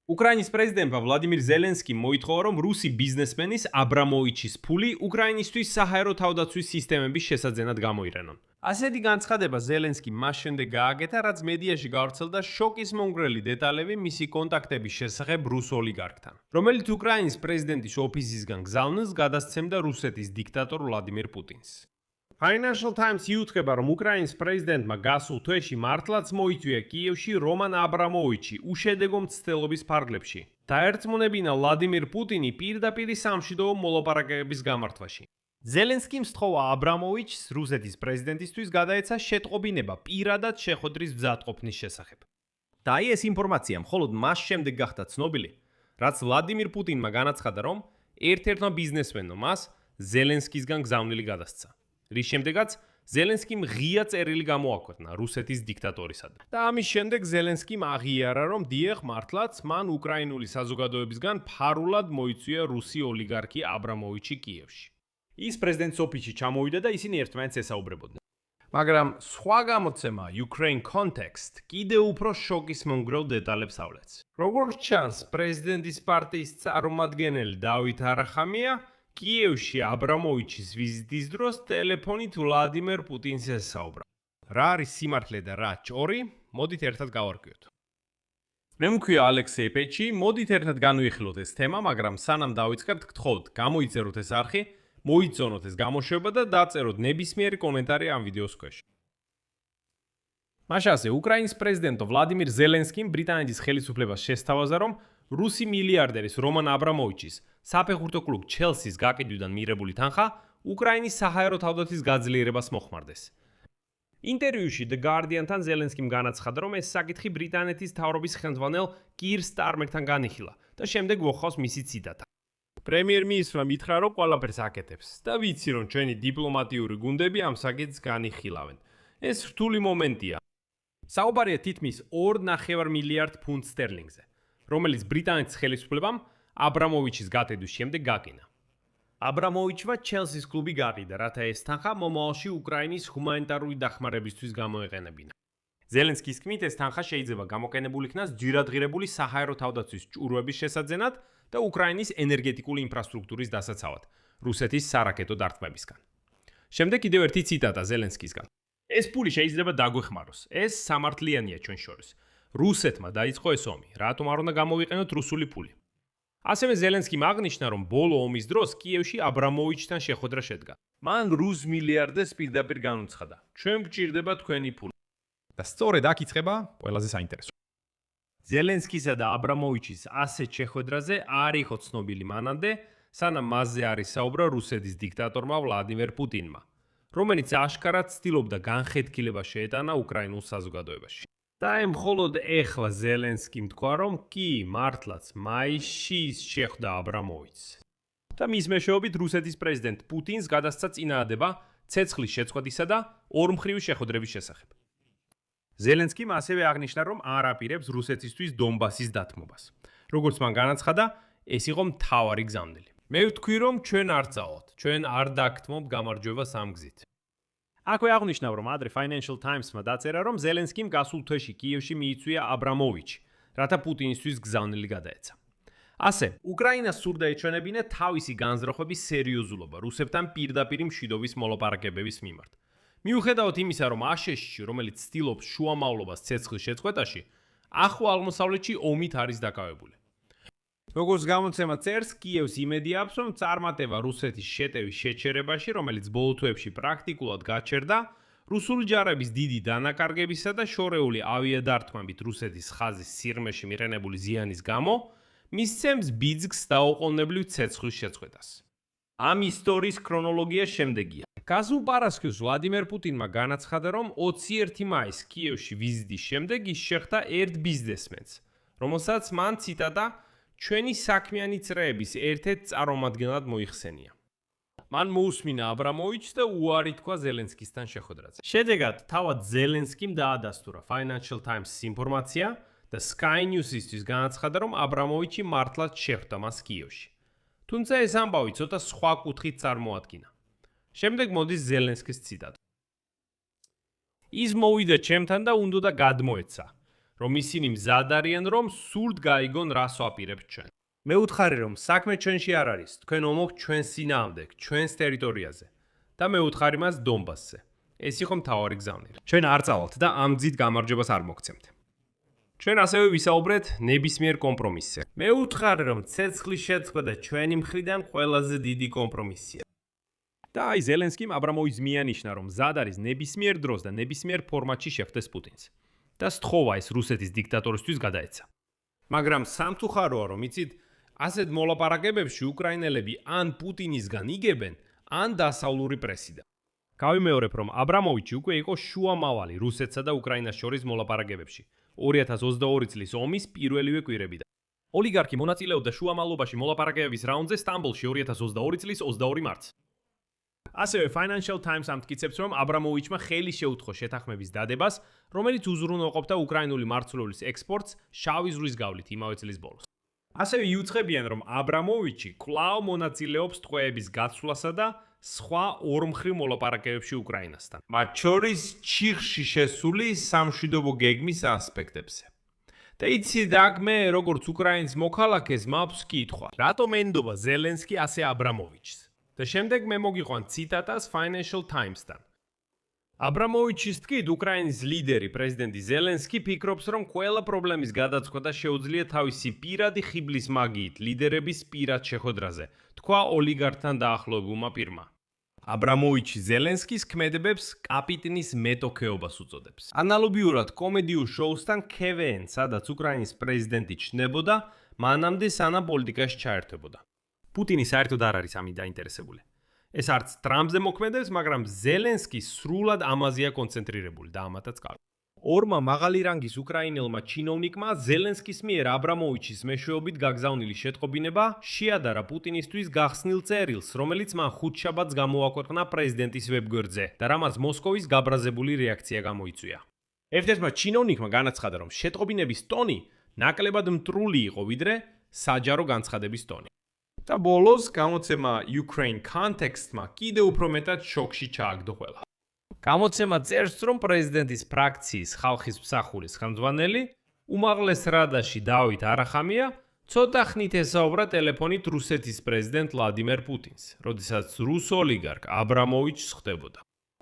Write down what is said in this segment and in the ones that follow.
უკრაინის პრეზიდენტმა ვლადიმირ ზელენსკიმ მოითხოვა, რომ რუსი ბიზნესმენის აბრამოვიჩის ფული უკრაინისთვის საჰაერო თავდაცვის სისტემების შესაძენად გამოიყენონ. ასეთი განცხადება ზელენსკიმ მას შემდეგ გააკეთა, რაც მედიაში გავრცელდა შოკის მომგვრელი დეტალები მისი კონტაქტების შესახებ რუს ოლიგარქთან, რომელიც უკრაინის პრეზიდენტის ოფისისგან გზავნილს გადასცემდა რუსეთის დიქტატორ ვლადიმირ პუტინს. Financial Times იუთხება, რომ უკრაინის პრეზიდენტმა გასულ თვეში მართლაც მოიწვია კიევში რომან აბრამოვიჩი უშედეგო მცდელობის ფარგლებში. დაერწმუნებინა ვლადიმირ პუტინი პირდაპირ სამშვიდობო მოლაპარაკებების გამართვაში. ზელენსკიმ სთხოვა აბრამოვიჩს რუსეთის პრეზიდენტისთვის გადაეცა შეტყობინება პირადად შეხვედრის მზადყოფნის შესახებ. და ეს ინფორმაცია მხოლოდ მას შემდეგ გახდა ცნობილი, რაც ვლადიმირ პუტინმა განაცხადა, რომ ერთ-ერთმა ბიზნესმენმა მას ზელენსკისგან გზავნილი გადასცა. რის შემდეგაც ზელენსკიმ ღია წერილი გამოაქვეყნა რუსეთის დიქტატორისადმი. და ამის შემდეგ ზელენსკიმ აღიარა, რომ დიახ, მართლაც მან უკრაინული საზოგადოებისგან ფარულად მოიწვია რუსი ოლიგარქი აბრამოვიჩი კიევში. ის პრეზიდენტის ოფისში ჩამოვიდა და ისინი ერთმანეთს ესაუბრებოდნენ. მაგრამ სხვა გამოცემა Ukraine Context კიდევ უფრო შოკის მომგვრელ დეტალებს ავლენს. როგორც ჩანს, პრეზიდენტის პარტიის წარმომადგენელი დავით არახამია კიევში აბრამოვიჩის ვიზიტის დროს ტელეფონით ვლადიმერ პუტინს ესაუბრა. რა არის სიმართლე და რა ჭორი? მოდით ერთად გავარკვიოთ. მე მქვია ალექსეი პეჩი, მოდით ერთად განვიხილოთ ეს თემა, მაგრამ სანამ დავიწყებთ, გთხოვთ, გამოიწეროთ ეს არხი, მოიწონოთ ეს გამოშვება და დაწეროთ ნებისმიერი კომენტარი ამ ვიდეოს ქვეშ. მაშასე, უკრაინის პრეზიდენტო ვლადიმირ ზელენსკიმ ბრიტანეთის ხელისუფლებას შესთავაზა, რომ რუსი მილიარდერის რომან აბრამოვიჩის საფეხბურთო კლუბ ჩელსის გაკიდვიდან მიღებული თანხა უკრაინის საჰაერო თავდაცვის გაძლიერებას მოხმარდეს. ინტერვიუში The Guardian-თან ზელენსკიმ განაცხადა, რომ ეს საკითხი ბრიტანეთის მთავრობის ხელმძღვანელ კირ სტარმერთან განიხილა და შემდეგ მოხავს მისი ციტატა. პრემიერ-მინისტრმა მითხრა, რომ ყველაფერს აკეთებს და ვიცი, რომ ჩვენი დიპლომატიური გუნდები ამ საკითხს განიხილავენ. ეს რთული მომენტია. საუბარია თითქმის 2.5 მილიარდ ფუნტ სტერლინგზე, რომელიც ბრიტანეთის ხელისუფლებამ აბრამოვიჩის გატედვის შემდეგ გაკინა. აბრამოვიჩმა ჩელსის კლუბი გაყიდა, რათა ეს თანხა მომავალში უკრაინის ჰუმანიტარული დახმარებისთვის გამოეყენებინა. ზელენსკის თქმით, ეს თანხა შეიძლება გამოყენებული იქნას ჯირადღირებული საჰაერო თავდაცვის ჭურვების შესაძენად და უკრაინის ენერგეტიკული ინფრასტრუქტურის დასაცავად რუსეთის სარაკეტო დარტყმებისგან. შემდეგ კიდევ ერთი ციტატა ზელენსკისგან. ეს ფული შეიძლება დაგვეხმაროს. ეს სამართლიანია ჩვენ შორის. რუსეთმა დაიწყო ეს ომი, რატომ არ უნდა გამოვიყენოთ რუსული ფული? ასევე ზელენსკიმ აღნიშნა, რომ ბოლო ომის დროს კიევში აბრამოვიჩთან შეხვედრა შედგა. მან რუს მილიარდერს პირდაპირ განუცხადა: ჩვენ გვჭირდება თქვენი ფული. და სწორედ აქ იწყება ყველაზე საინტერესო. ზელენსკისა და აბრამოვიჩის ასეთ შეხვედრაზე არ იყო ცნობილი მანამდე, სანამ მასზე არ ისაუბრა რუსეთის დიქტატორმა ვლადიმერ პუტინმა, რომელიც აშკარად ცდილობდა განხეთქილება შეეტანა უკრაინულ საზოგადოებაში. და მხოლოდ ეხლა ზელენსკიმ თქვა, რომ კი, მართლაც მაისში შეხვდა აბრამოვიჩს. და მის მეშვეობით რუსეთის პრეზიდენტ პუტინს გადასცა წინააღმდება ცეცხლის შეწყვეტისა და ორმხრივი შეხვედრების შესახებ. ზელენსკიმ ასევე აღნიშნა, რომ არ აპირებს რუსეთისთვის დონბასის დათმობას. როგორც მან განაცხადა, ეს იყო მთავარი გზავნილი. მე ვთქვი, რომ ჩვენ არ წავალთ, ჩვენ არ დაგთმობ გამარჯვებას ამ გზით. აქვე აღნიშნა, რომ ადრე Financial Times-მა დაწერა, რომ ზელენსკიმ გასულ თვეში კიევში მიიწვია აბრამოვიჩი, რათა პუტინისთვის გზავნილი გადაეცა. ასე, უკრაინას სურდა ეჩვენებინა თავისი განზრახვების სერიოზულობა რუსებთან პირდაპირ მშვიდობის მოლაპარაკებების მიმართ. მიუხედავად იმისა, რომ აშშ-ში, რომელიც ცდილობს შუამავლობას ცეცხლის შეწყვეტაში, ახლო აღმოსავლეთში ომით არის დაკავებული. როგორც გამოცემა წერს, კიევს იმედი აქვს, რომ წარმატება რუსეთის შეტევის შეჩერებაში, რომელიც ბოლო თვეებში პრაქტიკულად გაჩერდა, რუსული ჯარების დიდი დანაკარგებისა და შორეული ავიადართმებით რუსეთის ხაზის სიღრმეში მიყენებული ზიანის გამო, მისცემს ბიძგს დაუყოვნებლივ ცეცხლის შეწყვეტას. ამ ისტორიის ქრონოლოგია შემდეგია. გასულ პარასქევს ვლადიმერ პუტინმა განაცხადა, რომ 21 მაისს კიევში ვიზიტის შემდეგ ის შეხვდა ერთ ბიზნესმენს, რომელსაც მან ციტატა ჩვენი საქმიანი წრეების ერთ-ერთ წარმომადგენლად მოიხსენია. მან მოусმინა აბრამოვიჩს და უარი თქვა ზელენსკისთან შეხვედრაზე. შედეგად, თავად ზელენსკიმ დაადასტურა Financial Times-ის ინფორმაცია და Sky News-ისთვის განაცხადა, რომ აბრამოვიჩი მართლაც შეხვდა მას კიევში. თუმცა ეს ამბავი ცოტა სხვა კუთხით წარმოადგინა. შემდეგ მოდის ზელენსკის ციტატა. ის მოვიდა ჩემთან და უნდა გადმოეცა. რომ ისინი მზად არიან, რომ სურთ გაიგონ რას ვაპირებთ ჩვენ. მეუთხარი რომ საქმე ჩვენში არ არის, თქვენ ომობთ ჩვენს წინააღმდეგ, ჩვენს ტერიტორიაზე და მეუთხარი მას დონბასზე. ეს იყო მთავარი გზავნილი. ჩვენ არ წავალთ და ამ გზით გამარჯვებას არ მოგცემთ. ჩვენ ასევე ვისაუბრეთ ნებისმიერ კომპრომისზე. მეუთხარი რომ ცეცხლის შეწყვეტა ჩვენი მხრიდან ყველაზე დიდი კომპრომისია. და აი ზელენსკიმ აბრამოვიჩს მიანიშნა, რომ მზად არის ნებისმიერ დროს და ნებისმიერ ფორმატში შეხვდეს პუტინს. და სთხოვა ეს რუსეთის დიქტატორისთვის გადაეცა. მაგრამ სამწუხაროა, რომ იცით, ასეთ მოლაპარაკებებში უკრაინელები ან პუტინისგან იგებენ, ან დასავლური პრესიდან. გავიმეორებ, რომ აბრამოვიჩი უკვე იყო შუამავალი რუსეთსა და უკრაინას შორის მოლაპარაკებებში 2022 წლის ომის პირველივე კვირებიდან. ოლიგარქი მონაწილეობდა შუამავლობაში მოლაპარაკებების რაუნდზე სტამბოლში 2022 წლის 22 მარტს. ასევე Financial Times ამტკიცებს, რომ აბრამოვიჩმა ხელი შეუთხო შეთანხმების დადებას, რომელიც უზრუნველყოფდა უკრაინული მარცვლეულის ექსპორტს შავი ზღვის გავლით იმავე წლის ბოლოს. ასევე იუწყებიან, რომ აბრამოვიჩი კვლავ მონაწილეობს ტყვეების გაცვლასა და სხვა ორმხრივ მოლაპარაკებებში უკრაინასთან. მათ შორის ჩიხში შესული სამშვიდობო გეგმის ასპექტებზე. და იცით, აქ მე როგორც უკრაინის მოქალაქეს მაქვს კითხვა. რატომ ენდობა ზელენსკი ასე აბრამოვიჩს? და შემდეგ მე მოგიყვან ციტატას Financial Times-დან. აბრამოვიჩის თქმით, უკრაინის ლიდერი პრეზიდენტი ზელენსკი ფიქრობს, რომ ყველა პრობლემის გადაწყვეტა შეუძლია თავისი პირადი ხიბლის მაგიით ლიდერების პირად შეხვედრაზე, თქვა ოლიგარქთან დაახლოებულმა პირმა. აბრამოვიჩი ზელენსკის ქმედებებს კაპიტნის მეტოქეობას უწოდებს. ანალოგიურად კომედიურ შოუსთან KVN, სადაც უკრაინის პრეზიდენტი ჩნდებოდა, მანამდე სანამ პოლიტიკაში ჩაერთვებოდა. პუტინი საერთოდ არ არის ამით დაინტერესებული. ეს არც ტრამპზე მოქმედებს, მაგრამ ზელენსკი სრულად ამაზეა კონცენტრირებული და ამათაც კარგი. ორმა მაღალი რანგის უკრაინელმა ჩინოვნიკმა ზელენსკის მიერ აბრამოვიჩის მეშვეობით გაგზავნილი შეტყობინება შეადარა პუტინისთვის გახსნილ წერილს, რომელიც მან ხუთშაბათს გამოაქვეყნა პრეზიდენტის ვებგვერდზე და რამაც მოსკოვის გაბრაზებული რეაქცია გამოიწვია. ერთ-ერთმა ჩინოვნიკმა განაცხადა, რომ შეტყობინების ტონი ნაკლებად მტრული იყო, ვიდრე საჯარო განცხადების ტონი. და ბოლოს გამოცემა Ukraine Context-მა კიდევ უფრო მეტად შოკში ჩააგდო ყველა. გამოცემა წერს, რომ პრეზიდენტის ფრაქციის ხალხის მსახურის ხელმძღვანელი უმაღლეს რადაში დავით არახამია ცოტა ხნით ესაუბრა ტელეფონით რუსეთის პრეზიდენტ ვლადიმერ პუტინს, როდესაც რუს ოლიგარქ აბრამოვიჩს ხვდებოდა.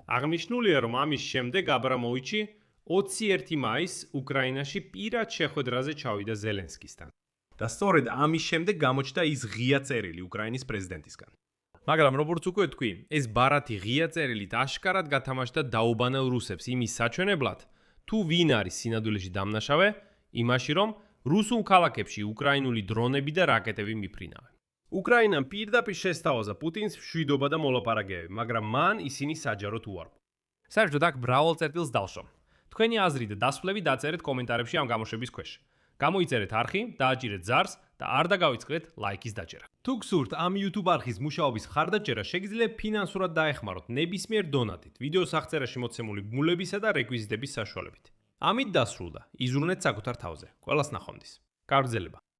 აღნიშნულია, რომ ამის შემდეგ აბრამოვიჩი 21 მაისს უკრაინაში პირად შეხვედრაზე ჩავიდა ზელენსკისთან. და სწორედ ამის შემდეგ გამოჩნდა ის ღია წერილი უკრაინის პრეზიდენტისგან. მაგრამ როგორც უკვე თქვი, ეს ბარათი ღია წერილით აშკარად გათამაშდა დაუბანელ რუსებს იმის საჩვენებლად, თუ ვინ არის სინამდვილეში დამნაშავე, იმაში რომ რუსულ ქალაქებში უკრაინული დრონები და რაკეტები მიფრინავენ. უკრაინამ პირდაპირ შესთავაზა პუტინს მშვიდობა და მოლაპარაკებები, მაგრამ მან ისინი საჯაროდ უარყო. საერთოდ აქ მრავალ წერტილს დავშო. თქვენი აზრი და დასვლები დაწერეთ კომენტარებში ამ გამოშვების ქვეშ. გამოიწერეთ არხი, დააჭირეთ ზარს და არ დაგავიწყდეთ ლაიქის დაჭერა. თუ გსურთ ამ YouTube არხის მუშაობის ხარდაჭერა, შეგიძლიათ ფინანსურად დაეხმაროთ ნებისმიერ დონატით, ვიდეოს აღწერაში მოცემული ბმულებისა და რეკვიზიტების საშუალებით. ამით დასრულდა. იზრუნეთ საკუთარ თავზე. ყველას ნახვამდის. კარგ გრძელება.